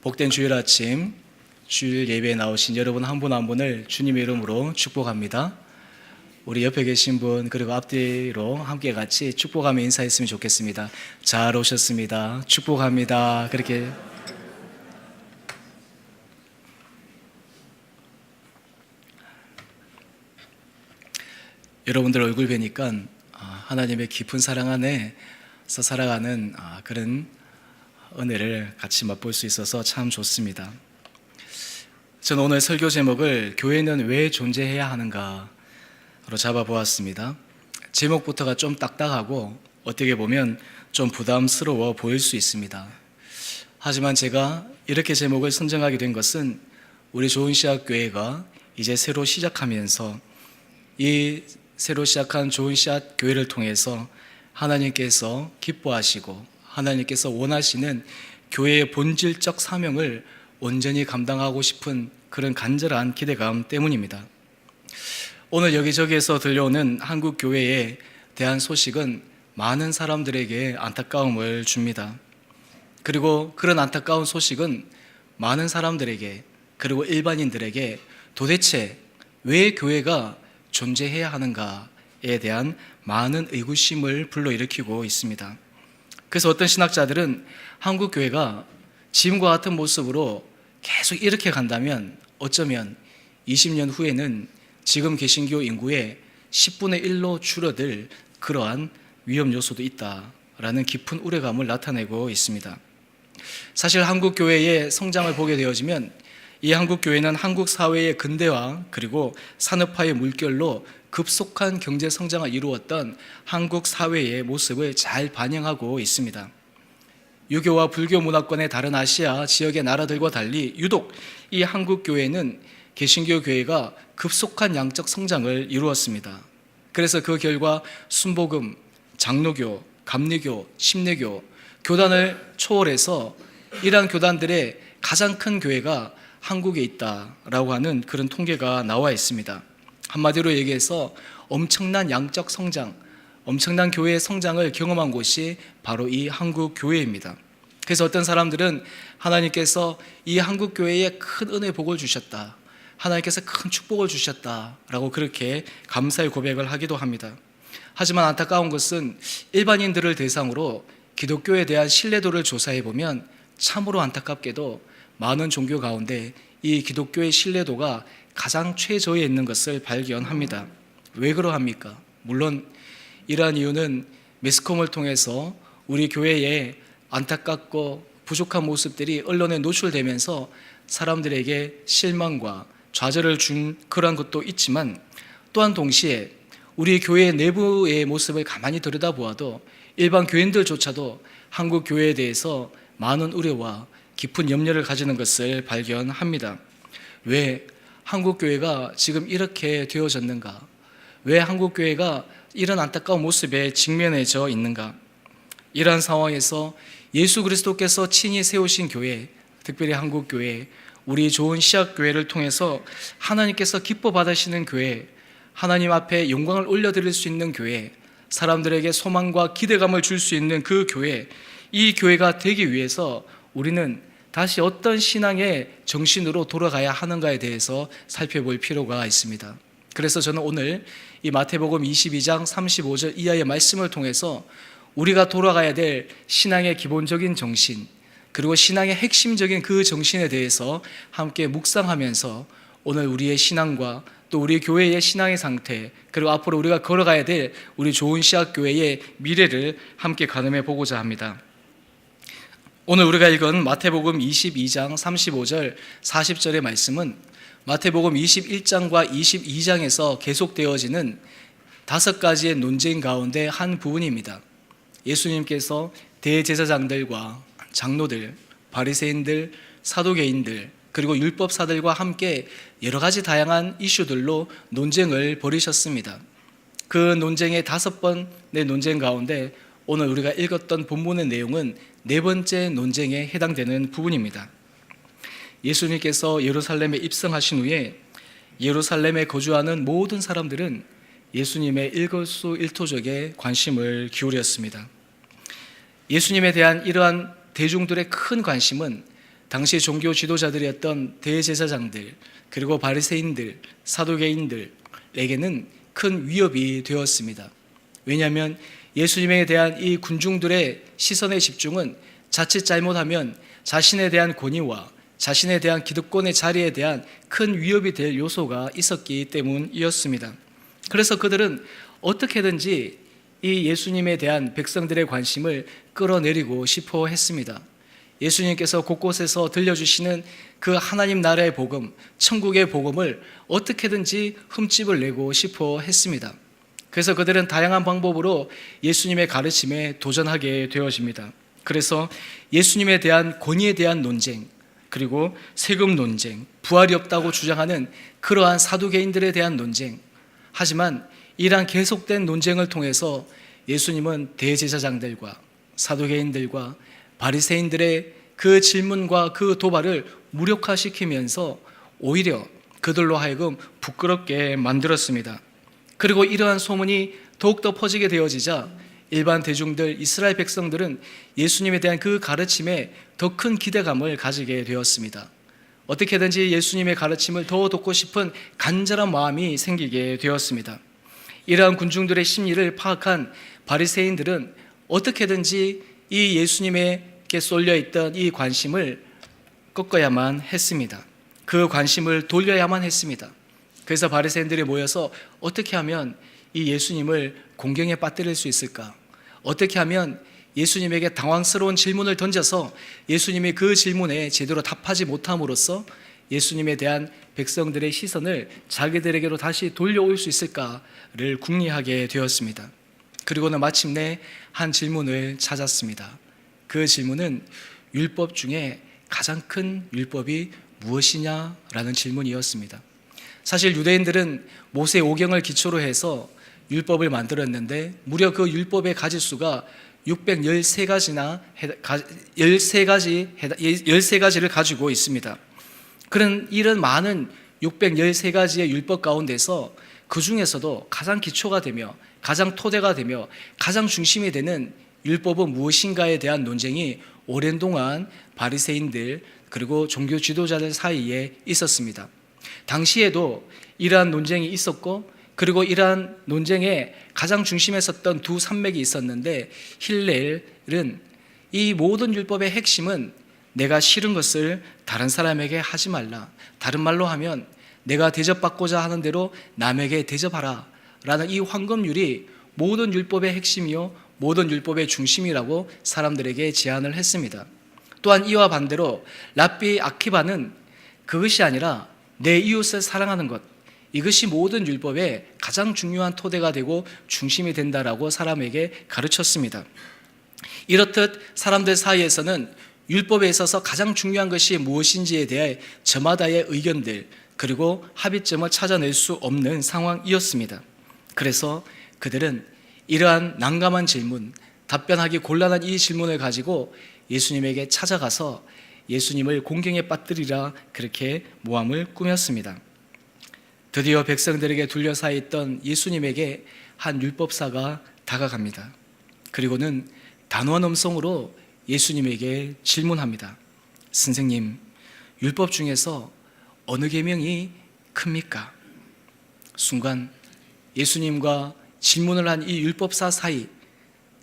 복된 주일 아침 주일 예배에 나오신 여러분 한 분 한 분을 주님의 이름으로 축복합니다. 우리 옆에 계신 분 그리고 앞뒤로 함께 같이 축복하며 인사했으면 좋겠습니다. 잘 오셨습니다. 축복합니다. 그렇게 여러분들 얼굴 뵈니까 하나님의 깊은 사랑 안에서 살아가는 그런 은혜를 같이 맛볼 수 있어서 참 좋습니다. 저는 오늘 설교 제목을 교회는 왜 존재해야 하는가로 잡아보았습니다. 제목부터가 좀 딱딱하고 어떻게 보면 좀 부담스러워 보일 수 있습니다. 하지만 제가 이렇게 제목을 선정하게 된 것은 우리 좋은 씨앗 교회가 이제 새로 시작하면서 이 새로 시작한 좋은 씨앗 교회를 통해서 하나님께서 기뻐하시고 하나님께서 원하시는 교회의 본질적 사명을 온전히 감당하고 싶은 그런 간절한 기대감 때문입니다. 오늘 여기저기에서 들려오는 한국 교회에 대한 소식은 많은 사람들에게 안타까움을 줍니다. 그리고 그런 안타까운 소식은 많은 사람들에게 그리고 일반인들에게 도대체 왜 교회가 존재해야 하는가에 대한 많은 의구심을 불러일으키고 있습니다. 그래서 어떤 신학자들은 한국 교회가 지금과 같은 모습으로 계속 이렇게 간다면 어쩌면 20년 후에는 지금 개신교 인구의 10분의 1로 줄어들 그러한 위험 요소도 있다라는 깊은 우려감을 나타내고 있습니다. 사실 한국 교회의 성장을 보게 되어지면 이 한국 교회는 한국 사회의 근대화 그리고 산업화의 물결로 급속한 경제 성장을 이루었던 한국 사회의 모습을 잘 반영하고 있습니다. 유교와 불교 문화권의 다른 아시아 지역의 나라들과 달리 유독 이 한국 교회는 개신교 교회가 급속한 양적 성장을 이루었습니다. 그래서 그 결과 순복음, 장로교, 감리교, 심리교, 교단을 초월해서 이러한 교단들의 가장 큰 교회가 한국에 있다라고 하는 그런 통계가 나와 있습니다. 한마디로 얘기해서 엄청난 양적 성장, 엄청난 교회의 성장을 경험한 곳이 바로 이 한국 교회입니다. 그래서 어떤 사람들은 하나님께서 이 한국 교회에 큰 은혜 복을 주셨다, 하나님께서 큰 축복을 주셨다라고 그렇게 감사의 고백을 하기도 합니다. 하지만 안타까운 것은 일반인들을 대상으로 기독교에 대한 신뢰도를 조사해 보면 참으로 안타깝게도 많은 종교 가운데 이 기독교의 신뢰도가 가장 최저에 있는 것을 발견합니다. 왜 그러합니까? 물론 이러한 이유는 매스컴을 통해서 우리 교회의 안타깝고 부족한 모습들이 언론에 노출되면서 사람들에게 실망과 좌절을 준 그러한 것도 있지만 또한 동시에 우리 교회의 내부의 모습을 가만히 들여다보아도 일반 교인들조차도 한국 교회에 대해서 많은 우려와 깊은 염려를 가지는 것을 발견합니다. 왜 한국 교회가 지금 이렇게 되어졌는가? 왜 한국 교회가 이런 안타까운 모습에 직면해져 있는가? 이러한 상황에서 예수 그리스도께서 친히 세우신 교회, 특별히 한국 교회, 우리 좋은 씨앗 교회를 통해서 하나님께서 기뻐 받으시는 교회, 하나님 앞에 영광을 올려드릴 수 있는 교회, 사람들에게 소망과 기대감을 줄 수 있는 그 교회, 이 교회가 되기 위해서 우리는 다시 어떤 신앙의 정신으로 돌아가야 하는가에 대해서 살펴볼 필요가 있습니다. 그래서 저는 오늘 이 마태복음 22장 35절 이하의 말씀을 통해서 우리가 돌아가야 될 신앙의 기본적인 정신, 그리고 신앙의 핵심적인 그 정신에 대해서 함께 묵상하면서 오늘 우리의 신앙과 또 우리 교회의 신앙의 상태, 그리고 앞으로 우리가 걸어가야 될 우리 좋은 씨앗 교회의 미래를 함께 가늠해 보고자 합니다. 오늘 우리가 읽은 마태복음 22장 35절 40절의 말씀은 마태복음 21장과 22장에서 계속되어지는 5가지의 논쟁 가운데 한 부분입니다. 예수님께서 대제사장들과 장로들, 바리새인들, 사두개인들 그리고 율법사들과 함께 여러 가지 다양한 이슈들로 논쟁을 벌이셨습니다. 그 논쟁의 5번의 논쟁 가운데 오늘 우리가 읽었던 본문의 내용은 4번째 논쟁에 해당되는 부분입니다. 예수님께서 예루살렘에 입성하신 후에 예루살렘에 거주하는 모든 사람들은 예수님의 일거수일투족에 관심을 기울였습니다. 예수님에 대한 이러한 대중들의 큰 관심은 당시 종교 지도자들이었던 대제사장들, 그리고 바리새인들, 사두개인들에게는 큰 위협이 되었습니다. 왜냐하면 예수님에 대한 이 군중들의 시선의 집중은 자칫 잘못하면 자신에 대한 권위와 자신에 대한 기득권의 자리에 대한 큰 위협이 될 요소가 있었기 때문이었습니다. 그래서 그들은 어떻게든지 이 예수님에 대한 백성들의 관심을 끌어내리고 싶어 했습니다. 예수님께서 곳곳에서 들려주시는 그 하나님 나라의 복음, 천국의 복음을 어떻게든지 흠집을 내고 싶어 했습니다. 그래서 그들은 다양한 방법으로 예수님의 가르침에 도전하게 되어집니다. 그래서 예수님에 대한 권위에 대한 논쟁, 그리고 세금 논쟁, 부활이 없다고 주장하는 그러한 사두개인들에 대한 논쟁. 하지만 이러한 계속된 논쟁을 통해서 예수님은 대제사장들과 사두개인들과 바리새인들의 그 질문과 그 도발을 무력화시키면서 오히려 그들로 하여금 부끄럽게 만들었습니다. 그리고 이러한 소문이 더욱더 퍼지게 되어지자 일반 대중들, 이스라엘 백성들은 예수님에 대한 그 가르침에 더 큰 기대감을 가지게 되었습니다. 어떻게든지 예수님의 가르침을 더 듣고 싶은 간절한 마음이 생기게 되었습니다. 이러한 군중들의 심리를 파악한 바리새인들은 어떻게든지 이 예수님에게 쏠려있던 이 관심을 꺾어야만 했습니다. 그 관심을 돌려야만 했습니다. 그래서 바리새인들이 모여서 어떻게 하면 이 예수님을 공경에 빠뜨릴 수 있을까? 어떻게 하면 예수님에게 당황스러운 질문을 던져서 예수님이 그 질문에 제대로 답하지 못함으로써 예수님에 대한 백성들의 시선을 자기들에게로 다시 돌려올 수 있을까를 궁리하게 되었습니다. 그리고는 마침내 한 질문을 찾았습니다. 그 질문은 율법 중에 가장 큰 율법이 무엇이냐라는 질문이었습니다. 사실 유대인들은 모세 오경을 기초로 해서 율법을 만들었는데 무려 그 율법의 가지수가 613가지를 가지고 있습니다. 그런 이런 많은 613가지의 율법 가운데서 그 중에서도 가장 기초가 되며 가장 토대가 되며 가장 중심이 되는 율법은 무엇인가에 대한 논쟁이 오랜 동안 바리새인들 그리고 종교 지도자들 사이에 있었습니다. 당시에도 이러한 논쟁이 있었고 그리고 이러한 논쟁의 가장 중심에 섰던 두 산맥이 있었는데 힐렐은 이 모든 율법의 핵심은 내가 싫은 것을 다른 사람에게 하지 말라. 다른 말로 하면 내가 대접받고자 하는 대로 남에게 대접하라 라는 이 황금률이 모든 율법의 핵심이요 모든 율법의 중심이라고 사람들에게 제안을 했습니다. 또한 이와 반대로 랍비 아키바는 그것이 아니라 내 이웃을 사랑하는 것, 이것이 모든 율법의 가장 중요한 토대가 되고 중심이 된다라고 사람에게 가르쳤습니다. 이렇듯 사람들 사이에서는 율법에 있어서 가장 중요한 것이 무엇인지에 대해 저마다의 의견들 그리고 합의점을 찾아낼 수 없는 상황이었습니다. 그래서 그들은 이러한 난감한 질문, 답변하기 곤란한 이 질문을 가지고 예수님에게 찾아가서 예수님을 공경에 빠뜨리라 그렇게 모함을 꾸몄습니다. 드디어 백성들에게 둘러싸여 있던 예수님에게 한 율법사가 다가갑니다. 그리고는 단호한 음성으로 예수님에게 질문합니다. 선생님, 율법 중에서 어느 계명이 큽니까? 순간 예수님과 질문을 한 이 율법사 사이,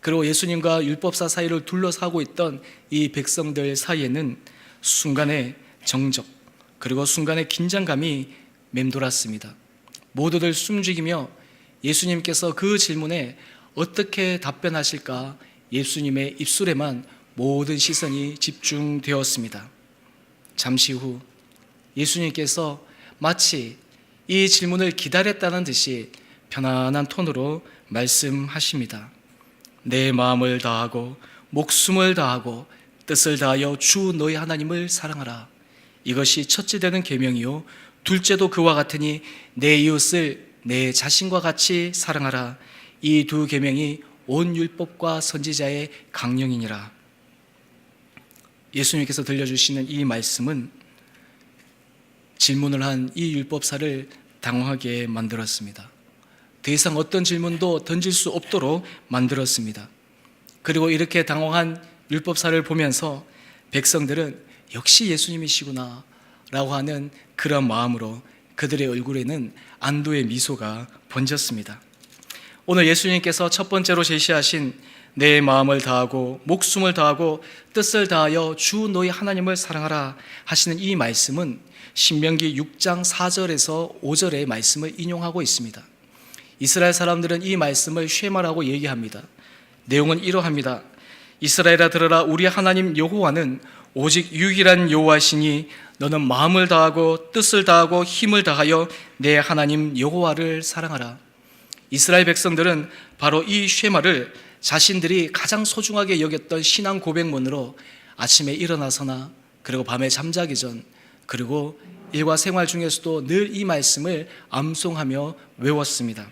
그리고 예수님과 율법사 사이를 둘러싸고 있던 이 백성들 사이에는 순간의 정적 그리고 순간의 긴장감이 맴돌았습니다. 모두들 숨죽이며 예수님께서 그 질문에 어떻게 답변하실까 예수님의 입술에만 모든 시선이 집중되었습니다. 잠시 후 예수님께서 마치 이 질문을 기다렸다는 듯이 편안한 톤으로 말씀하십니다. 내 마음을 다하고 목숨을 다하고 뜻을 다하여 주 너희 하나님을 사랑하라. 이것이 첫째 되는 계명이요 둘째도 그와 같으니 내 이웃을 내 자신과 같이 사랑하라. 이 두 계명이 온 율법과 선지자의 강령이니라. 예수님께서 들려주시는 이 말씀은 질문을 한 이 율법사를 당황하게 만들었습니다. 더 이상 어떤 질문도 던질 수 없도록 만들었습니다. 그리고 이렇게 당황한 율법사를 보면서 백성들은 역시 예수님이시구나 라고 하는 그런 마음으로 그들의 얼굴에는 안도의 미소가 번졌습니다. 오늘 예수님께서 첫 번째로 제시하신 내 마음을 다하고 목숨을 다하고 뜻을 다하여 주 너희 하나님을 사랑하라 하시는 이 말씀은 신명기 6장 4절에서 5절의 말씀을 인용하고 있습니다. 이스라엘 사람들은 이 말씀을 쉐마라고 얘기합니다. 내용은 이러합니다. 이스라엘아 들으라, 우리 하나님 여호와는 오직 유일한 여호와시니 너는 마음을 다하고 뜻을 다하고 힘을 다하여 내 하나님 여호와를 사랑하라. 이스라엘 백성들은 바로 이 쉐마를 자신들이 가장 소중하게 여겼던 신앙 고백문으로 아침에 일어나서나 그리고 밤에 잠자기 전 그리고 일과 생활 중에서도 늘 이 말씀을 암송하며 외웠습니다.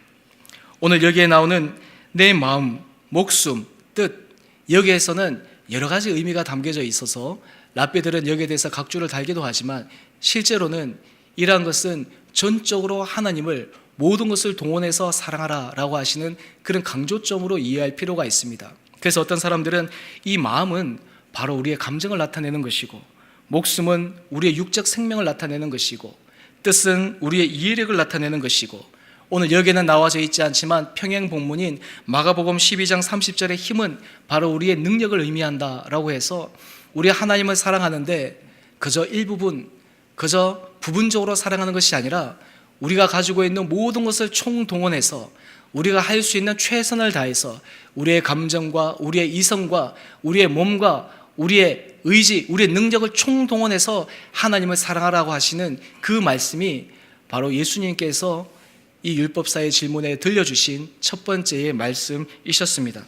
오늘 여기에 나오는 내 마음, 목숨, 뜻, 여기에서는 여러 가지 의미가 담겨져 있어서 랍비들은 여기에 대해서 각주를 달기도 하지만 실제로는 이러한 것은 전적으로 하나님을 모든 것을 동원해서 사랑하라 라고 하시는 그런 강조점으로 이해할 필요가 있습니다. 그래서 어떤 사람들은 이 마음은 바로 우리의 감정을 나타내는 것이고, 목숨은 우리의 육적 생명을 나타내는 것이고, 뜻은 우리의 이해력을 나타내는 것이고, 오늘 여기에는 나와져 있지 않지만 평행 본문인 마가복음 12장 30절의 힘은 바로 우리의 능력을 의미한다라고 해서 우리 하나님을 사랑하는데 그저 일부분, 그저 부분적으로 사랑하는 것이 아니라 우리가 가지고 있는 모든 것을 총동원해서 우리가 할 수 있는 최선을 다해서 우리의 감정과 우리의 이성과 우리의 몸과 우리의 의지, 우리의 능력을 총동원해서 하나님을 사랑하라고 하시는 그 말씀이 바로 예수님께서 이 율법사의 질문에 들려주신 첫 번째의 말씀이셨습니다.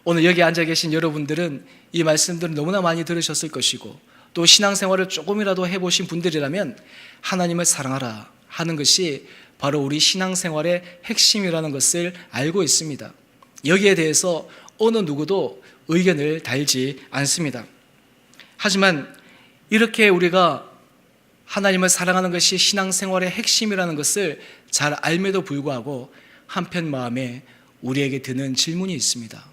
오늘 여기 앉아 계신 여러분들은 이 말씀들을 너무나 많이 들으셨을 것이고, 또 신앙생활을 조금이라도 해보신 분들이라면 하나님을 사랑하라 하는 것이 바로 우리 신앙생활의 핵심이라는 것을 알고 있습니다. 여기에 대해서 어느 누구도 의견을 달지 않습니다. 하지만 이렇게 우리가 하나님을 사랑하는 것이 신앙생활의 핵심이라는 것을 잘 알매도 불구하고 한편 마음에 우리에게 드는 질문이 있습니다.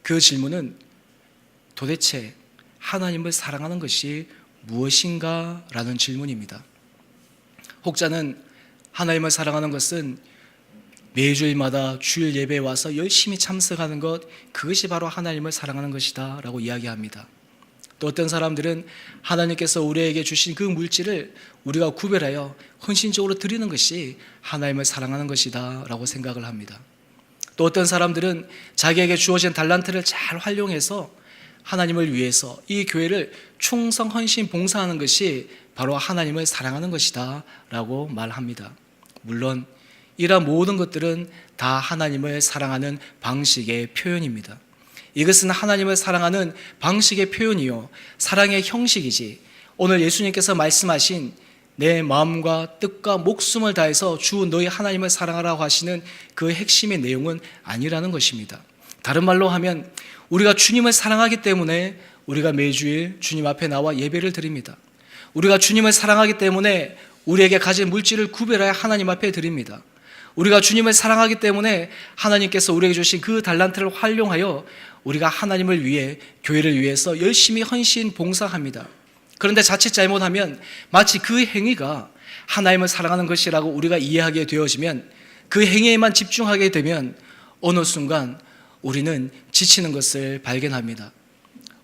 그 질문은 도대체 하나님을 사랑하는 것이 무엇인가? 라는 질문입니다. 혹자는 하나님을 사랑하는 것은 매주일마다 주일 예배에 와서 열심히 참석하는 것, 그것이 바로 하나님을 사랑하는 것이다 라고 이야기합니다. 또 어떤 사람들은 하나님께서 우리에게 주신 그 물질을 우리가 구별하여 헌신적으로 드리는 것이 하나님을 사랑하는 것이다 라고 생각을 합니다. 또 어떤 사람들은 자기에게 주어진 달란트를 잘 활용해서 하나님을 위해서 이 교회를 충성 헌신 봉사하는 것이 바로 하나님을 사랑하는 것이다 라고 말합니다. 물론 이러한 모든 것들은 다 하나님을 사랑하는 방식의 표현입니다. 이것은 하나님을 사랑하는 방식의 표현이요, 사랑의 형식이지 오늘 예수님께서 말씀하신 내 마음과 뜻과 목숨을 다해서 주 너희 하나님을 사랑하라고 하시는 그 핵심의 내용은 아니라는 것입니다. 다른 말로 하면 우리가 주님을 사랑하기 때문에 우리가 매주일 주님 앞에 나와 예배를 드립니다. 우리가 주님을 사랑하기 때문에 우리에게 가진 물질을 구별하여 하나님 앞에 드립니다. 우리가 주님을 사랑하기 때문에 하나님께서 우리에게 주신 그 달란트를 활용하여 우리가 하나님을 위해, 교회를 위해서 열심히 헌신 봉사합니다. 그런데 자칫 잘못하면 마치 그 행위가 하나님을 사랑하는 것이라고 우리가 이해하게 되어지면, 그 행위에만 집중하게 되면 어느 순간 우리는 지치는 것을 발견합니다.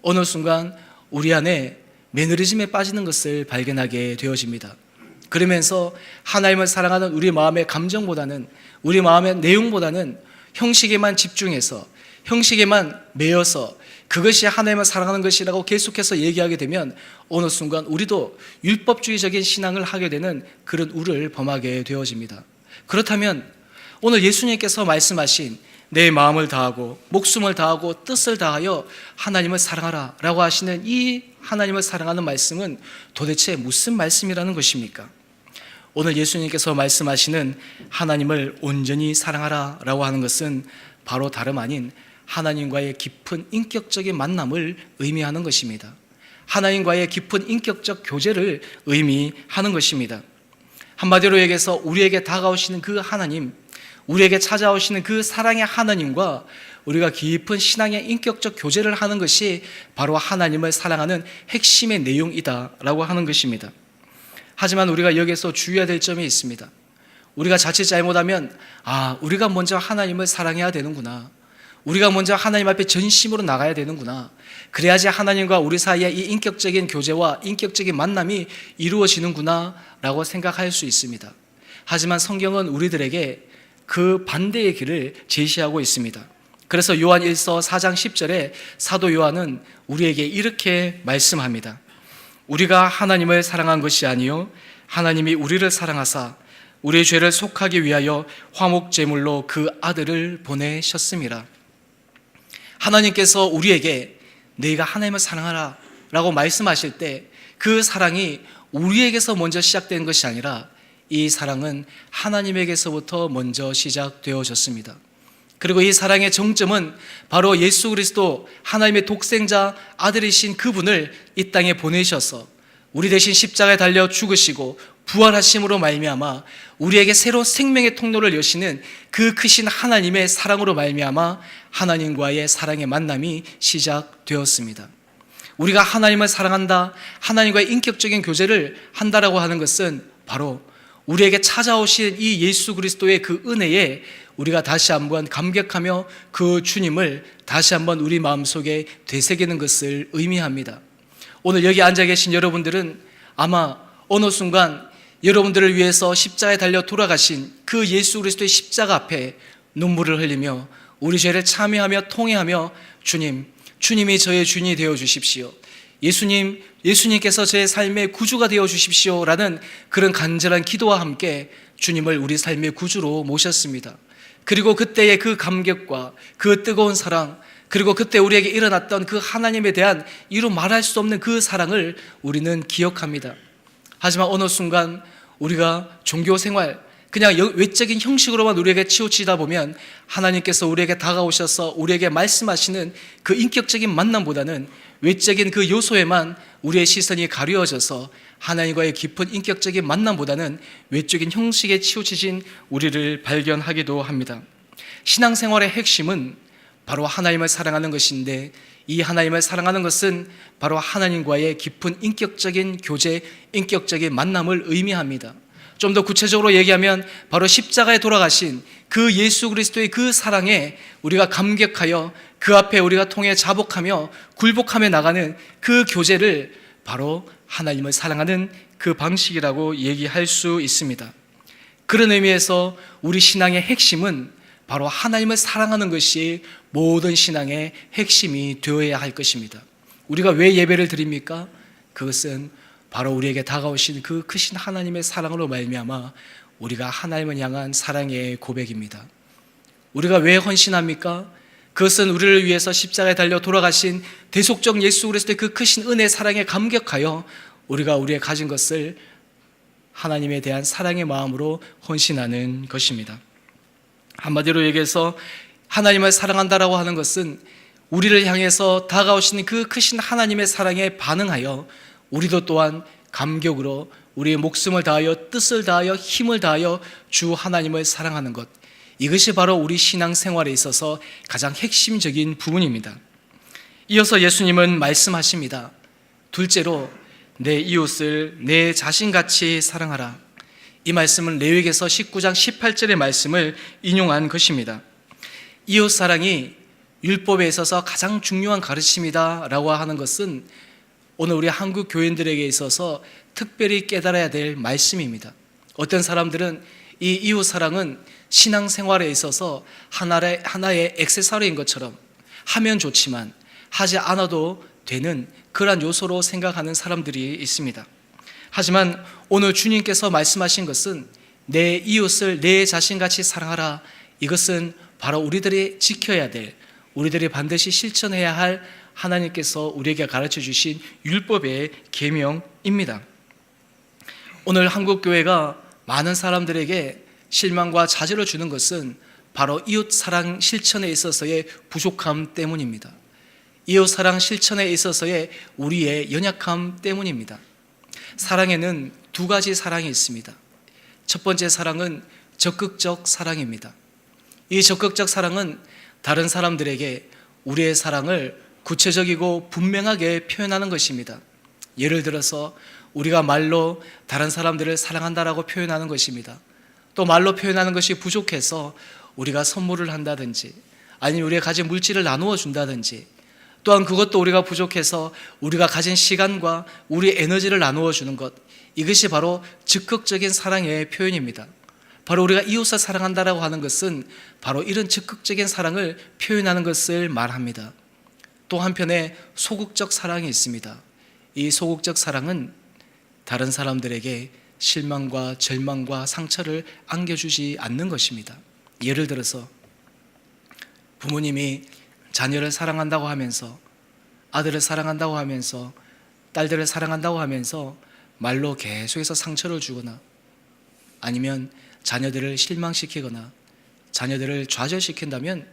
어느 순간 우리 안에 매너리즘에 빠지는 것을 발견하게 되어집니다. 그러면서 하나님을 사랑하는 우리 마음의 감정보다는, 우리 마음의 내용보다는 형식에만 집중해서, 형식에만 매여서 그것이 하나님을 사랑하는 것이라고 계속해서 얘기하게 되면 어느 순간 우리도 율법주의적인 신앙을 하게 되는 그런 우를 범하게 되어집니다. 그렇다면 오늘 예수님께서 말씀하신 내 마음을 다하고 목숨을 다하고 뜻을 다하여 하나님을 사랑하라 라고 하시는 이 하나님을 사랑하는 말씀은 도대체 무슨 말씀이라는 것입니까? 오늘 예수님께서 말씀하시는 하나님을 온전히 사랑하라 라고 하는 것은 바로 다름 아닌 하나님과의 깊은 인격적인 만남을 의미하는 것입니다. 하나님과의 깊은 인격적 교제를 의미하는 것입니다. 한마디로 얘기해서 우리에게 다가오시는 그 하나님, 우리에게 찾아오시는 그 사랑의 하나님과 우리가 깊은 신앙의 인격적 교제를 하는 것이 바로 하나님을 사랑하는 핵심의 내용이다라고 하는 것입니다. 하지만 우리가 여기서 주의해야 될 점이 있습니다. 우리가 자칫 잘못하면 우리가 먼저 하나님을 사랑해야 되는구나, 우리가 먼저 하나님 앞에 전심으로 나가야 되는구나, 그래야지 하나님과 우리 사이에 이 인격적인 교제와 인격적인 만남이 이루어지는구나 라고 생각할 수 있습니다. 하지만 성경은 우리들에게 그 반대의 길을 제시하고 있습니다. 그래서 요한 1서 4장 10절에 사도 요한은 우리에게 이렇게 말씀합니다. 우리가 하나님을 사랑한 것이 아니요 하나님이 우리를 사랑하사 우리의 죄를 속하기 위하여 화목제물로 그 아들을 보내셨음이라. 하나님께서 우리에게 너희가 하나님을 사랑하라 라고 말씀하실 때 그 사랑이 우리에게서 먼저 시작된 것이 아니라 이 사랑은 하나님에게서부터 먼저 시작되어졌습니다. 그리고 이 사랑의 정점은 바로 예수 그리스도 하나님의 독생자 아들이신 그분을 이 땅에 보내셔서 우리 대신 십자가에 달려 죽으시고 부활하심으로 말미암아 우리에게 새로운 생명의 통로를 여시는 그 크신 하나님의 사랑으로 말미암아 하나님과의 사랑의 만남이 시작되었습니다. 우리가 하나님을 사랑한다, 하나님과의 인격적인 교제를 한다라고 하는 것은 바로 우리에게 찾아오신 이 예수 그리스도의 그 은혜에 우리가 다시 한번 감격하며 그 주님을 다시 한번 우리 마음속에 되새기는 것을 의미합니다. 오늘 여기 앉아 계신 여러분들은 아마 어느 순간 여러분들을 위해서 십자가에 달려 돌아가신 그 예수 그리스도의 십자가 앞에 눈물을 흘리며 우리 죄를 참회하며 통회하며 주님이 저의 주인이 되어 주십시오, 예수님께서 제 삶의 구주가 되어 주십시오 라는 그런 간절한 기도와 함께 주님을 우리 삶의 구주로 모셨습니다. 그리고 그때의 그 감격과 그 뜨거운 사랑, 그리고 그때 우리에게 일어났던 그 하나님에 대한 이루 말할 수 없는 그 사랑을 우리는 기억합니다. 하지만 어느 순간 우리가 종교 생활, 그냥 외적인 형식으로만 우리에게 치우치다 보면 하나님께서 우리에게 다가오셔서 우리에게 말씀하시는 그 인격적인 만남보다는 외적인 그 요소에만 우리의 시선이 가려져서 하나님과의 깊은 인격적인 만남보다는 외적인 형식에 치우쳐진 우리를 발견하기도 합니다. 신앙생활의 핵심은 바로 하나님을 사랑하는 것인데 이 하나님을 사랑하는 것은 바로 하나님과의 깊은 인격적인 교제, 인격적인 만남을 의미합니다. 좀 더 구체적으로 얘기하면 바로 십자가에 돌아가신 그 예수 그리스도의 그 사랑에 우리가 감격하여 그 앞에 우리가 통해 자복하며 굴복하며 나가는 그 교제를 바로 하나님을 사랑하는 그 방식이라고 얘기할 수 있습니다. 그런 의미에서 우리 신앙의 핵심은 바로 하나님을 사랑하는 것이 모든 신앙의 핵심이 되어야 할 것입니다. 우리가 왜 예배를 드립니까? 그것은 바로 우리에게 다가오신 그 크신 하나님의 사랑으로 말미암아 우리가 하나님을 향한 사랑의 고백입니다. 우리가 왜 헌신합니까? 그것은 우리를 위해서 십자가에 달려 돌아가신 대속적 예수 그리스도의 그 크신 은혜 사랑에 감격하여 우리가 우리의 가진 것을 하나님에 대한 사랑의 마음으로 헌신하는 것입니다. 한마디로 얘기해서 하나님을 사랑한다라고 하는 것은 우리를 향해서 다가오시는 그 크신 하나님의 사랑에 반응하여 우리도 또한 감격으로 우리의 목숨을 다하여 뜻을 다하여 힘을 다하여 주 하나님을 사랑하는 것, 이것이 바로 우리 신앙생활에 있어서 가장 핵심적인 부분입니다. 이어서 예수님은 말씀하십니다. 둘째로 내 이웃을 내 자신같이 사랑하라. 이 말씀은 레위기서 19장 18절의 말씀을 인용한 것입니다. 이웃 사랑이 율법에 있어서 가장 중요한 가르침이다 라고 하는 것은 오늘 우리 한국 교인들에게 있어서 특별히 깨달아야 될 말씀입니다. 어떤 사람들은 이 이웃 사랑은 신앙생활에 있어서 하나의 액세서리인 것처럼 하면 좋지만 하지 않아도 되는 그러한 요소로 생각하는 사람들이 있습니다. 하지만 오늘 주님께서 말씀하신 것은 내 이웃을 내 자신같이 사랑하라. 이것은 바로 우리들이 지켜야 될, 우리들이 반드시 실천해야 할 하나님께서 우리에게 가르쳐 주신 율법의 계명입니다. 오늘 한국교회가 많은 사람들에게 실망과 좌절을 주는 것은 바로 이웃 사랑 실천에 있어서의 부족함 때문입니다. 이웃 사랑 실천에 있어서의 우리의 연약함 때문입니다. 사랑에는 두 가지 사랑이 있습니다. 첫 번째 사랑은 적극적 사랑입니다. 이 적극적 사랑은 다른 사람들에게 우리의 사랑을 구체적이고 분명하게 표현하는 것입니다. 예를 들어서 우리가 말로 다른 사람들을 사랑한다라고 표현하는 것입니다. 또 말로 표현하는 것이 부족해서 우리가 선물을 한다든지, 아니면 우리가 가진 물질을 나누어 준다든지, 또한 그것도 우리가 부족해서 우리가 가진 시간과 우리 에너지를 나누어 주는 것, 이것이 바로 적극적인 사랑의 표현입니다. 바로 우리가 이웃을 사랑한다라고 하는 것은 바로 이런 적극적인 사랑을 표현하는 것을 말합니다. 또 한편에 소극적 사랑이 있습니다. 이 소극적 사랑은 다른 사람들에게 실망과 절망과 상처를 안겨주지 않는 것입니다. 예를 들어서 부모님이 자녀를 사랑한다고 하면서, 아들을 사랑한다고 하면서, 딸들을 사랑한다고 하면서 말로 계속해서 상처를 주거나, 아니면 자녀들을 실망시키거나 자녀들을 좌절시킨다면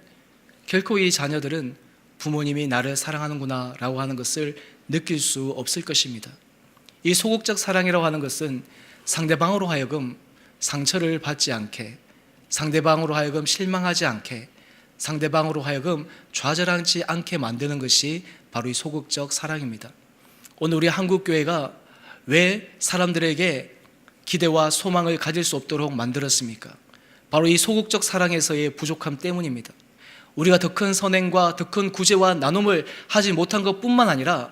결코 이 자녀들은 부모님이 나를 사랑하는구나 라고 하는 것을 느낄 수 없을 것입니다. 이 소극적 사랑이라고 하는 것은 상대방으로 하여금 상처를 받지 않게, 상대방으로 하여금 실망하지 않게, 상대방으로 하여금 좌절하지 않게 만드는 것이 바로 이 소극적 사랑입니다. 오늘 우리 한국교회가 왜 사람들에게 기대와 소망을 가질 수 없도록 만들었습니까? 바로 이 소극적 사랑에서의 부족함 때문입니다. 우리가 더 큰 선행과 더 큰 구제와 나눔을 하지 못한 것뿐만 아니라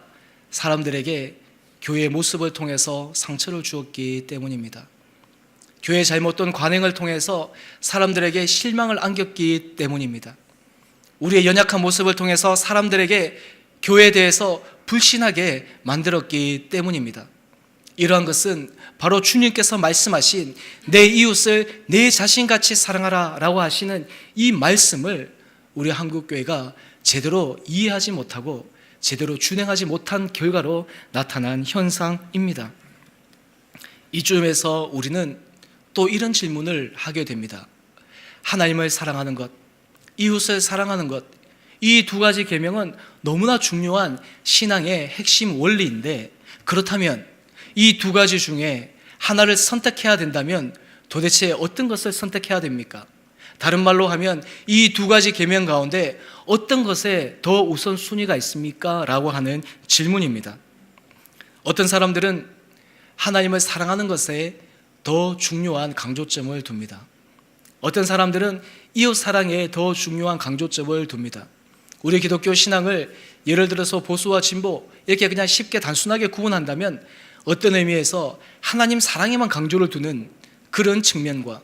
사람들에게 교회의 모습을 통해서 상처를 주었기 때문입니다. 교회의 잘못된 관행을 통해서 사람들에게 실망을 안겼기 때문입니다. 우리의 연약한 모습을 통해서 사람들에게 교회에 대해서 불신하게 만들었기 때문입니다. 이러한 것은 바로 주님께서 말씀하신 내 이웃을 내 자신같이 사랑하라 라고 하시는 이 말씀을 우리 한국교회가 제대로 이해하지 못하고 제대로 준행하지 못한 결과로 나타난 현상입니다. 이쯤에서 우리는 또 이런 질문을 하게 됩니다. 하나님을 사랑하는 것, 이웃을 사랑하는 것, 이 두 가지 계명은 너무나 중요한 신앙의 핵심 원리인데, 그렇다면 이 두 가지 중에 하나를 선택해야 된다면 도대체 어떤 것을 선택해야 됩니까? 다른 말로 하면 이 두 가지 계명 가운데 어떤 것에 더 우선순위가 있습니까? 라고 하는 질문입니다. 어떤 사람들은 하나님을 사랑하는 것에 더 중요한 강조점을 둡니다. 어떤 사람들은 이웃 사랑에 더 중요한 강조점을 둡니다. 우리 기독교 신앙을 예를 들어서 보수와 진보 이렇게 그냥 쉽게 단순하게 구분한다면 어떤 의미에서 하나님 사랑에만 강조를 두는 그런 측면과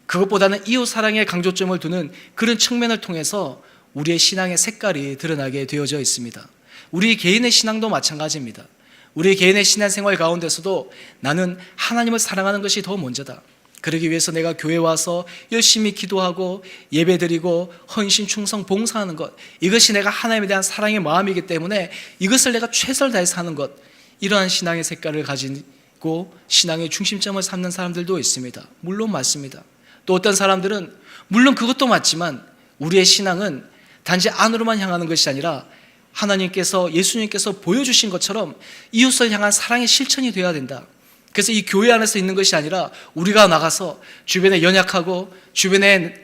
그것보다는 이웃 사랑에 강조점을 두는 그런 측면을 통해서 우리의 신앙의 색깔이 드러나게 되어져 있습니다. 우리 개인의 신앙도 마찬가지입니다. 우리 개인의 신앙생활 가운데서도 나는 하나님을 사랑하는 것이 더 먼저다. 그러기 위해서 내가 교회에 와서 열심히 기도하고 예배드리고 헌신, 충성, 봉사하는 것, 이것이 내가 하나님에 대한 사랑의 마음이기 때문에 이것을 내가 최선을 다해서 하는 것, 이러한 신앙의 색깔을 가지고 신앙의 중심점을 삼는 사람들도 있습니다. 물론 맞습니다. 또 어떤 사람들은 물론 그것도 맞지만 우리의 신앙은 단지 안으로만 향하는 것이 아니라 하나님께서, 예수님께서 보여주신 것처럼 이웃을 향한 사랑의 실천이 되어야 된다. 그래서 이 교회 안에서 있는 것이 아니라 우리가 나가서 주변에 연약하고 주변에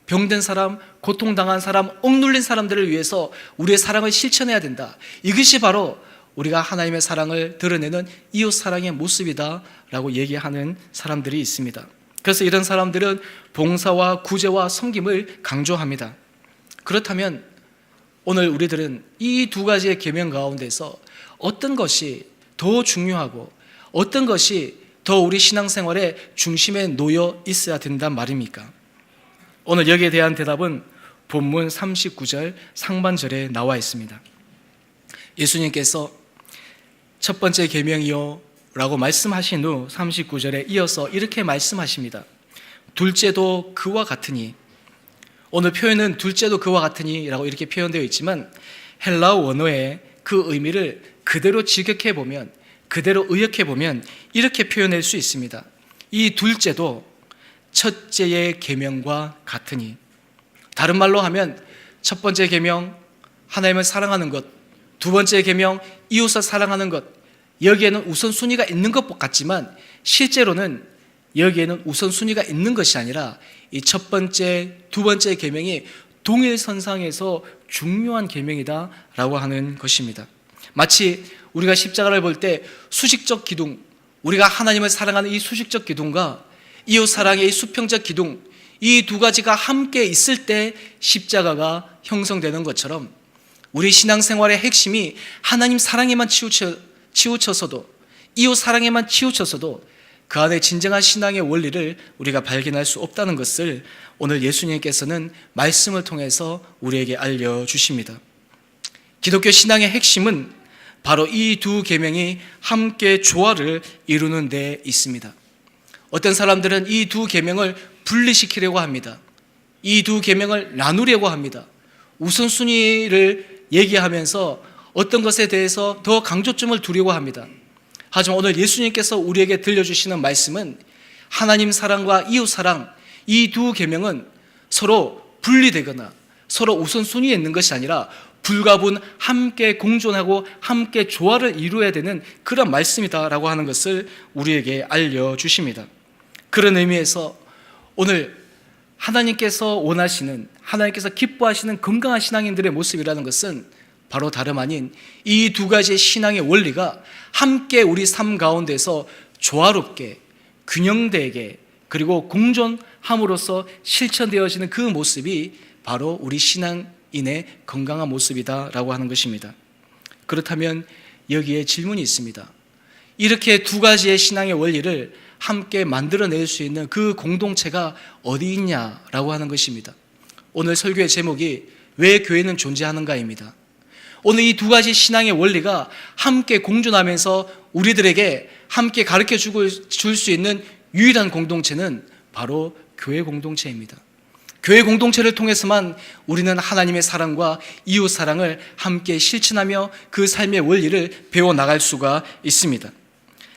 병든 사람, 고통당한 사람, 억눌린 사람들을 위해서 우리의 사랑을 실천해야 된다. 이것이 바로 우리가 하나님의 사랑을 드러내는 이웃 사랑의 모습이다 라고 얘기하는 사람들이 있습니다. 그래서 이런 사람들은 봉사와 구제와 섬김을 강조합니다. 그렇다면 오늘 우리들은 이 두 가지의 계명 가운데서 어떤 것이 더 중요하고 어떤 것이 더 우리 신앙생활의 중심에 놓여 있어야 된단 말입니까? 오늘 여기에 대한 대답은 본문 39절 상반절에 나와 있습니다. 예수님께서 첫 번째 계명이요 라고 말씀하신 후 39절에 이어서 이렇게 말씀하십니다. 둘째도 그와 같으니, 오늘 표현은 둘째도 그와 같으니 라고 이렇게 표현되어 있지만 헬라어 원어의 그 의미를 그대로 직역해보면, 그대로 의역해보면 이렇게 표현할 수 있습니다. 이 둘째도 첫째의 계명과 같으니, 다른 말로 하면 첫 번째 계명 하나님을 사랑하는 것, 두 번째 계명 이웃을 사랑하는 것, 여기에는 우선순위가 있는 것 같지만 실제로는 여기에는 우선순위가 있는 것이 아니라 이 첫 번째, 두 번째 계명이 동일선상에서 중요한 계명이다라고 하는 것입니다. 마치 우리가 십자가를 볼 때 수식적 기둥, 우리가 하나님을 사랑하는 이 수식적 기둥과 이웃 사랑의 이 수평적 기둥, 이 두 가지가 함께 있을 때 십자가가 형성되는 것처럼 우리 신앙생활의 핵심이 하나님 사랑에만 치우쳐서도, 이웃 사랑에만 치우쳐서도 그 안에 진정한 신앙의 원리를 우리가 발견할 수 없다는 것을 오늘 예수님께서는 말씀을 통해서 우리에게 알려주십니다. 기독교 신앙의 핵심은 바로 이 두 계명이 함께 조화를 이루는 데 있습니다. 어떤 사람들은 이 두 계명을 분리시키려고 합니다. 이 두 계명을 나누려고 합니다. 우선순위를 얘기하면서 어떤 것에 대해서 더 강조점을 두려고 합니다. 하지만 오늘 예수님께서 우리에게 들려주시는 말씀은 하나님 사랑과 이웃 사랑, 이 두 계명은 서로 분리되거나 서로 우선순위에 있는 것이 아니라 불가분 함께 공존하고 함께 조화를 이루어야 되는 그런 말씀이다라고 하는 것을 우리에게 알려주십니다. 그런 의미에서 오늘 하나님께서 원하시는, 하나님께서 기뻐하시는 건강한 신앙인들의 모습이라는 것은 바로 다름 아닌 이 두 가지의 신앙의 원리가 함께 우리 삶 가운데서 조화롭게, 균형되게, 그리고 공존함으로써 실천되어지는 그 모습이 바로 우리 신앙인의 건강한 모습이다라고 하는 것입니다. 그렇다면 여기에 질문이 있습니다. 이렇게 두 가지의 신앙의 원리를 함께 만들어낼 수 있는 그 공동체가 어디 있냐라고 하는 것입니다. 오늘 설교의 제목이 왜 교회는 존재하는가입니다. 오늘 이 두 가지 신앙의 원리가 함께 공존하면서 우리들에게 함께 가르쳐 줄 수 있는 유일한 공동체는 바로 교회 공동체입니다. 교회 공동체를 통해서만 우리는 하나님의 사랑과 이웃 사랑을 함께 실천하며 그 삶의 원리를 배워나갈 수가 있습니다.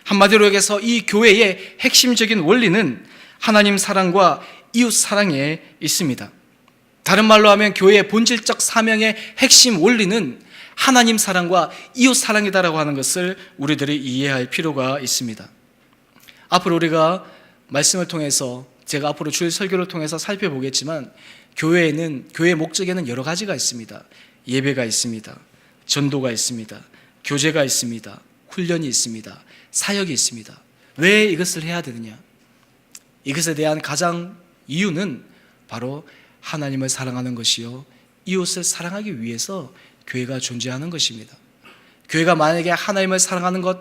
한마디로 얘기해서 이 교회의 핵심적인 원리는 하나님 사랑과 이웃 사랑에 있습니다. 다른 말로 하면 교회의 본질적 사명의 핵심 원리는 하나님 사랑과 이웃 사랑이다라고 하는 것을 우리들이 이해할 필요가 있습니다. 앞으로 우리가 말씀을 통해서, 제가 앞으로 주일 설교를 통해서 살펴보겠지만, 교회의 목적에는 여러 가지가 있습니다. 예배가 있습니다. 전도가 있습니다. 교제가 있습니다. 훈련이 있습니다. 사역이 있습니다. 왜 이것을 해야 되느냐? 이것에 대한 가장 이유는 바로 하나님을 사랑하는 것이요, 이웃을 사랑하기 위해서 교회가 존재하는 것입니다. 교회가 만약에 하나님을 사랑하는 것,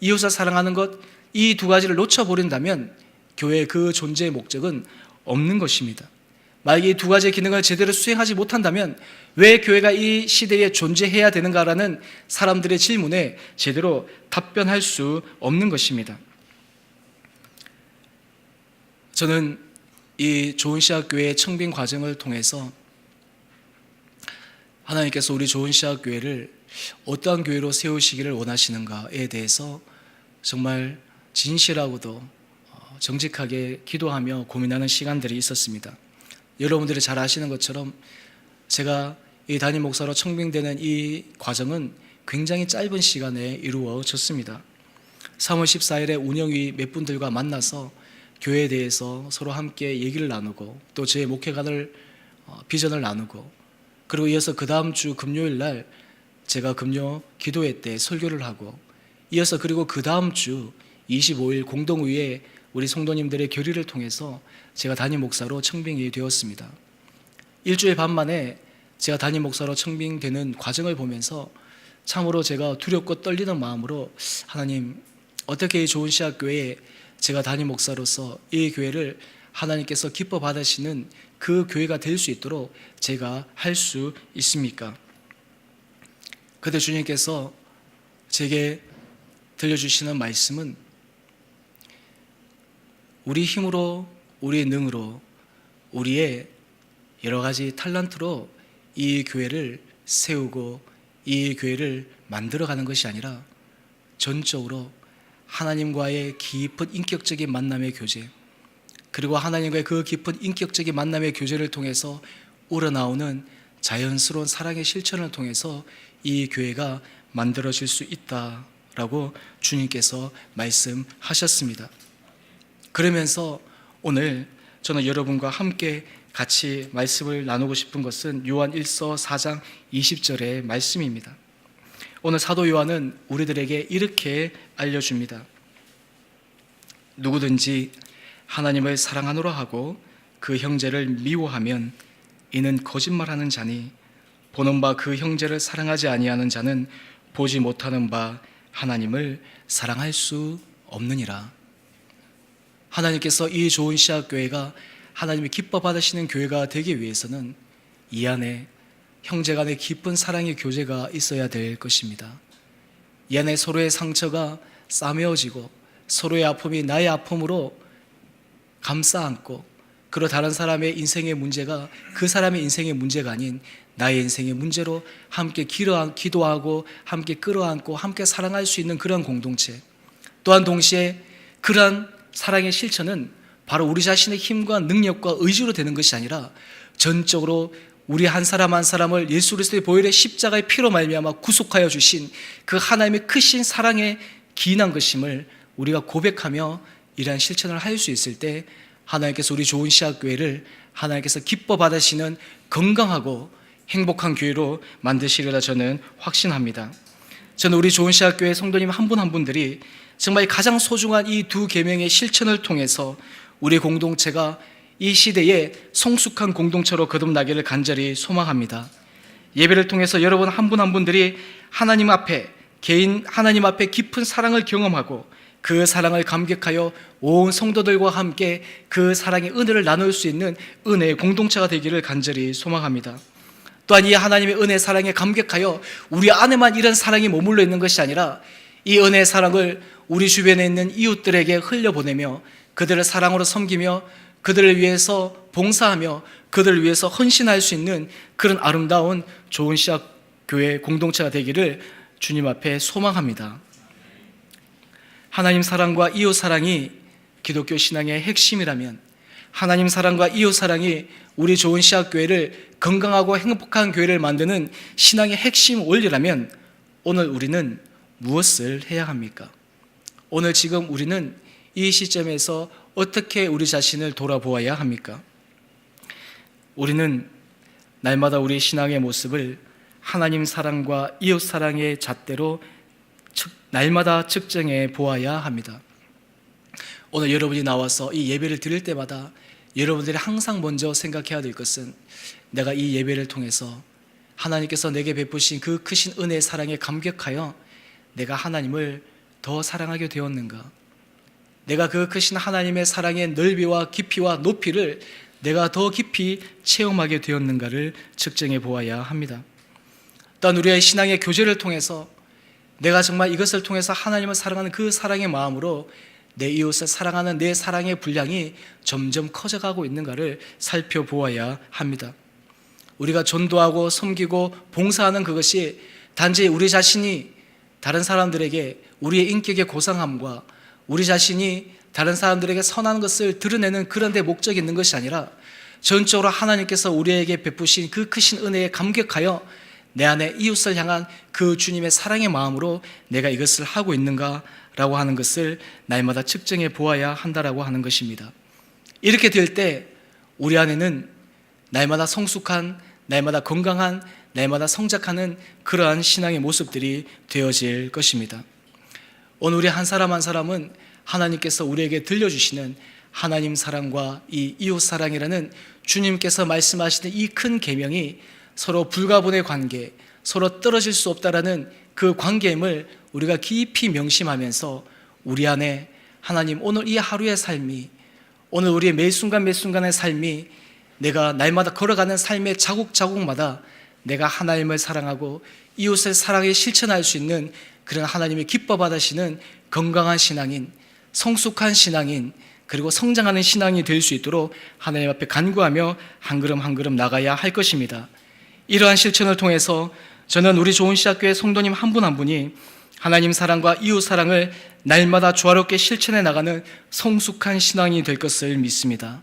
이웃을 사랑하는 것, 이 두 가지를 놓쳐버린다면 교회의 그 존재의 목적은 없는 것입니다. 만약에 이 두 가지의 기능을 제대로 수행하지 못한다면 왜 교회가 이 시대에 존재해야 되는가라는 사람들의 질문에 제대로 답변할 수 없는 것입니다. 저는 이 좋은시학교회 청빙 과정을 통해서 하나님께서 우리 좋은시학교회를 어떠한 교회로 세우시기를 원하시는가에 대해서 정말 진실하고도 정직하게 기도하며 고민하는 시간들이 있었습니다. 여러분들이 잘 아시는 것처럼 제가 이 담임 목사로 청빙되는 이 과정은 굉장히 짧은 시간에 이루어졌습니다. 3월 14일에 운영위 몇 분들과 만나서 교회에 대해서 서로 함께 얘기를 나누고 또 제 목회관을 비전을 나누고, 그리고 이어서 그 다음 주 금요일 날 제가 금요 기도회 때 설교를 하고, 이어서 그리고 그 다음 주 25일 공동의회 우리 성도님들의 결의를 통해서 제가 담임 목사로 청빙이 되었습니다. 일주일 반 만에 제가 담임 목사로 청빙되는 과정을 보면서 참으로 제가 두렵고 떨리는 마음으로, 하나님, 어떻게 이 좋은시학교에 제가 담임 목사로서 이 교회를 하나님께서 기뻐 받으시는 그 교회가 될 수 있도록 제가 할 수 있습니까? 그때 주님께서 제게 들려주시는 말씀은 우리 힘으로, 우리의 능으로, 우리의 여러 가지 탤런트로 이 교회를 세우고 이 교회를 만들어가는 것이 아니라 전적으로 하나님과의 깊은 인격적인 만남의 교제, 그리고 하나님과의 그 깊은 인격적인 만남의 교제를 통해서 우러나오는 자연스러운 사랑의 실천을 통해서 이 교회가 만들어질 수 있다라고 주님께서 말씀하셨습니다. 그러면서 오늘 저는 여러분과 함께 같이 말씀을 나누고 싶은 것은 요한 1서 4장 20절의 말씀입니다. 오늘 사도 요한은 우리들에게 이렇게 알려줍니다. 누구든지 하나님을 사랑하노라 하고 그 형제를 미워하면 이는 거짓말하는 자니 보는 바 그 형제를 사랑하지 아니하는 자는 보지 못하는 바 하나님을 사랑할 수 없느니라. 하나님께서 이 좋은 씨앗교회가 하나님이 기뻐 받으시는 교회가 되기 위해서는 이 안에 형제 간의 깊은 사랑의 교제가 있어야 될 것입니다. 이 안에 서로의 상처가 싸매어지고 서로의 아픔이 나의 아픔으로 감싸 안고, 그리고 다른 사람의 인생의 문제가 그 사람의 인생의 문제가 아닌 나의 인생의 문제로 함께 기도하고 함께 끌어안고 함께 사랑할 수 있는 그런 공동체, 또한 동시에 그러한 사랑의 실천은 바로 우리 자신의 힘과 능력과 의지로 되는 것이 아니라 전적으로 우리 한 사람 한 사람을 예수 그리스도의 보혈의 십자가의 피로 말미암아 구속하여 주신 그 하나님의 크신 사랑에 기인한 것임을 우리가 고백하며 이러한 실천을 할 수 있을 때 하나님께서 우리 좋은 씨앗교회를 하나님께서 기뻐 받으시는 건강하고 행복한 교회로 만드시리라 저는 확신합니다. 저는 우리 좋은 씨앗교회 성도님 한 분 한 분들이 정말 가장 소중한 이 두 계명의 실천을 통해서 우리 공동체가 이 시대에 성숙한 공동체로 거듭나기를 간절히 소망합니다. 예배를 통해서 여러분 한 분 한 분들이 하나님 앞에 하나님 앞에 깊은 사랑을 경험하고 그 사랑을 감격하여 온 성도들과 함께 그 사랑의 은혜를 나눌 수 있는 은혜의 공동체가 되기를 간절히 소망합니다. 또한 이 하나님의 은혜 사랑에 감격하여 우리 안에만 이런 사랑이 머물러 있는 것이 아니라 이 은혜의 사랑을 우리 주변에 있는 이웃들에게 흘려보내며 그들을 사랑으로 섬기며 그들을 위해서 봉사하며 그들을 위해서 헌신할 수 있는 그런 아름다운 좋은 씨앗 교회 공동체가 되기를 주님 앞에 소망합니다. 하나님 사랑과 이웃 사랑이 기독교 신앙의 핵심이라면, 하나님 사랑과 이웃 사랑이 우리 좋은 씨앗 교회를 건강하고 행복한 교회를 만드는 신앙의 핵심 원리라면 오늘 우리는 무엇을 해야 합니까? 오늘 지금 우리는 이 시점에서 어떻게 우리 자신을 돌아보아야 합니까? 우리는 날마다 우리 신앙의 모습을 하나님 사랑과 이웃 사랑의 잣대로 날마다 측정해 보아야 합니다. 오늘 여러분이 나와서 이 예배를 드릴 때마다 여러분들이 항상 먼저 생각해야 될 것은 내가 이 예배를 통해서 하나님께서 내게 베푸신 그 크신 은혜의 사랑에 감격하여 내가 하나님을 더 사랑하게 되었는가? 내가 그 크신 하나님의 사랑의 넓이와 깊이와 높이를 내가 더 깊이 체험하게 되었는가를 측정해 보아야 합니다. 또한 우리의 신앙의 교제를 통해서 내가 정말 이것을 통해서 하나님을 사랑하는 그 사랑의 마음으로 내 이웃을 사랑하는 내 사랑의 분량이 점점 커져가고 있는가를 살펴보아야 합니다. 우리가 전도하고 섬기고 봉사하는 그것이 단지 우리 자신이 다른 사람들에게 우리의 인격의 고상함과 우리 자신이 다른 사람들에게 선한 것을 드러내는 그런 데 목적이 있는 것이 아니라 전적으로 하나님께서 우리에게 베푸신 그 크신 은혜에 감격하여 내 안에 이웃을 향한 그 주님의 사랑의 마음으로 내가 이것을 하고 있는가라고 하는 것을 날마다 측정해 보아야 한다라고 하는 것입니다. 이렇게 될 때 우리 안에는 날마다 성숙한, 날마다 건강한, 날마다 성장하는 그러한 신앙의 모습들이 되어질 것입니다. 오늘 우리 한 사람 한 사람은 하나님께서 우리에게 들려주시는 하나님 사랑과 이 이웃 사랑이라는 주님께서 말씀하시는 이 큰 계명이 서로 불가분의 관계, 서로 떨어질 수 없다라는 그 관계임을 우리가 깊이 명심하면서 우리 안에 하나님 오늘 이 하루의 삶이, 오늘 우리의 매 순간 매 순간의 삶이 내가 날마다 걸어가는 삶의 자국자국마다 내가 하나님을 사랑하고 이웃을 사랑에 실천할 수 있는 그런 하나님이 기뻐 받으시는 건강한 신앙인, 성숙한 신앙인, 그리고 성장하는 신앙이 될 수 있도록 하나님 앞에 간구하며 한 걸음 한 걸음 나가야 할 것입니다. 이러한 실천을 통해서 저는 우리 좋은 씨앗교회 성도님 한 분 한 분이 하나님 사랑과 이웃 사랑을 날마다 조화롭게 실천해 나가는 성숙한 신앙이 될 것을 믿습니다.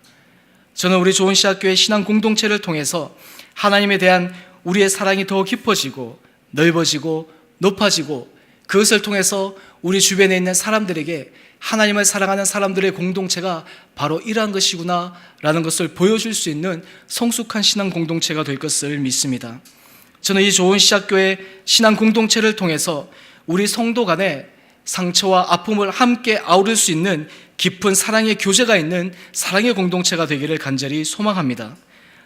저는 우리 좋은 씨앗교회 신앙 공동체를 통해서 하나님에 대한 우리의 사랑이 더 깊어지고 넓어지고 높아지고 그것을 통해서 우리 주변에 있는 사람들에게 하나님을 사랑하는 사람들의 공동체가 바로 이러한 것이구나 라는 것을 보여줄 수 있는 성숙한 신앙 공동체가 될 것을 믿습니다. 저는 이 좋은 시작교회 신앙 공동체를 통해서 우리 성도 간에 상처와 아픔을 함께 아우를 수 있는 깊은 사랑의 교제가 있는 사랑의 공동체가 되기를 간절히 소망합니다.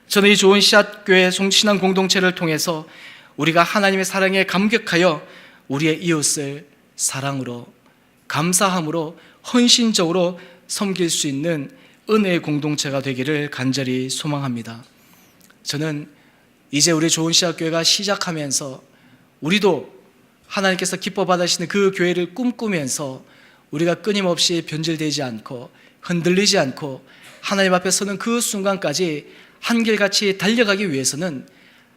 저는 이 좋은 시작교회 신앙 공동체를 통해서 우리가 하나님의 사랑에 감격하여 우리의 이웃을 사랑으로, 감사함으로, 헌신적으로 섬길 수 있는 은혜의 공동체가 되기를 간절히 소망합니다. 저는 이제 우리 좋은 시작교회가 시작하면서 우리도 하나님께서 기뻐 받으시는 그 교회를 꿈꾸면서 우리가 끊임없이 변질되지 않고 흔들리지 않고 하나님 앞에 서는 그 순간까지 한결같이 달려가기 위해서는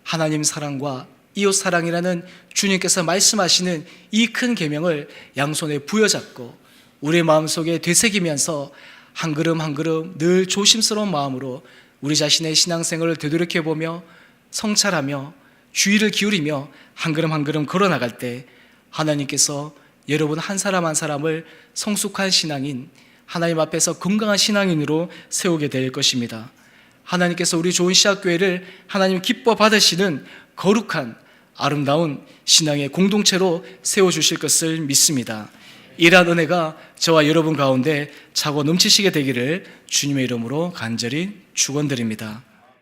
하나님 사랑과 이웃 사랑이라는 주님께서 말씀하시는 이 큰 계명을 양손에 부여잡고 우리의 마음속에 되새기면서 한 걸음 한 걸음 늘 조심스러운 마음으로 우리 자신의 신앙생활을 되돌이켜보며 성찰하며 주의를 기울이며 한 걸음 한 걸음 걸어나갈 때 하나님께서 여러분 한 사람 한 사람을 성숙한 신앙인, 하나님 앞에서 건강한 신앙인으로 세우게 될 것입니다. 하나님께서 우리 좋은 시작교회를 하나님 기뻐 받으시는 거룩한 아름다운 신앙의 공동체로 세워주실 것을 믿습니다. 이러한 은혜가 저와 여러분 가운데 차고 넘치시게 되기를 주님의 이름으로 간절히 축원드립니다.